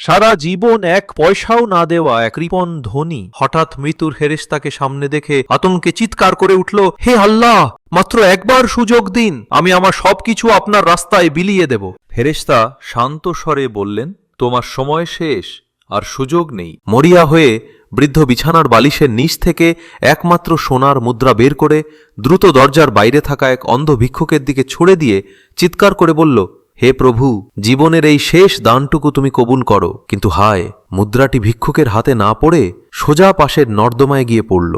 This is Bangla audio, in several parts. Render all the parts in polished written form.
সারা জীবন এক পয়সাও না দেওয়া এক কৃপণ ধনী হঠাৎ মৃত্যুর ফেরেশতাকে সামনে দেখে আতঙ্কে চিৎকার করে উঠল, হে আল্লাহ, মাত্র একবার সুযোগ দিন, আমি আমার সবকিছু আপনার রাস্তায় বিলিয়ে দেব। ফেরেশতা শান্ত স্বরে বললেন, তোমার সময় শেষ, আর সুযোগ নেই। মরিয়া হয়ে বৃদ্ধ বিছানার বালিশের নিচ থেকে একমাত্র সোনার মুদ্রা বের করে দ্রুত দরজার বাইরে থাকা এক অন্ধ ভিক্ষুকের দিকে ছুড়ে দিয়ে চিৎকার করে বলল, হে প্রভু, জীবনের এই শেষ দানটুকু তুমি কবুল করো। কিন্তু হায়, মুদ্রাটি ভিক্ষুকের হাতে না পড়ে সোজা পাশের নর্দমায় গিয়ে পড়ল।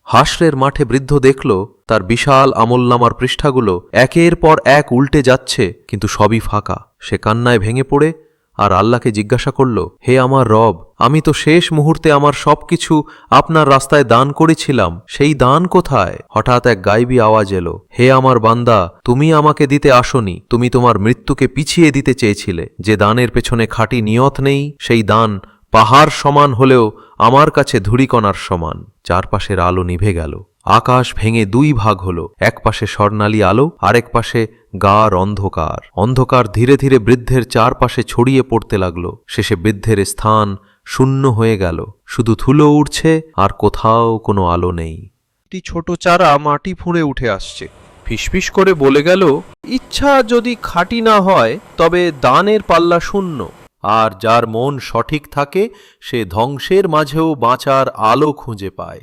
হাসরের মাঠে বৃদ্ধ দেখল তার বিশাল আমলনামার পৃষ্ঠাগুলো একের পর এক উল্টে যাচ্ছে, কিন্তু সবই ফাঁকা। সে কান্নায় ভেঙে পড়ে আর আল্লাহকে জিজ্ঞাসা করল, হে আমার রব, আমি তো শেষ মুহূর্তে আমার সবকিছু আপনার রাস্তায় দান করেছিলাম, সেই দান কোথায়? হঠাৎ এক গায়েবী আওয়াজ এলো, হে আমার বান্দা, তুমি আমাকে দিতে আসনি, তুমি তোমার মৃত্যুকে পিছিয়ে দিতে চেয়েছিলে। যে দানের পেছনে খাঁটি নিয়ত নেই, সেই দান পাহাড় সমান হলেও আমার কাছে ধূলিকণার সমান। চারপাশের আলো নিভে গেল, আকাশ ভেঙে দুই ভাগ হল, এক পাশে স্বর্ণালী আলো, আরেক পাশে গাঢ় অন্ধকার। অন্ধকার ধীরে ধীরে বৃদ্ধের চারপাশে ছড়িয়ে পড়তে লাগল। শেষে বৃদ্ধের স্থান শূন্য হয়ে গেল, শুধু ধুলো উড়ছে আর কোথাও কোনো আলো নেই। একটি ছোট চারা মাটি ফুঁড়ে উঠে আসছে, ফিসফিস করে বলে গেল, ইচ্ছা যদি খাঁটি না হয় তবে দানের পাল্লা শূন্য, আর যার মন সঠিক থাকে সে ধ্বংসের মাঝেও বাঁচার আলো খুঁজে পায়।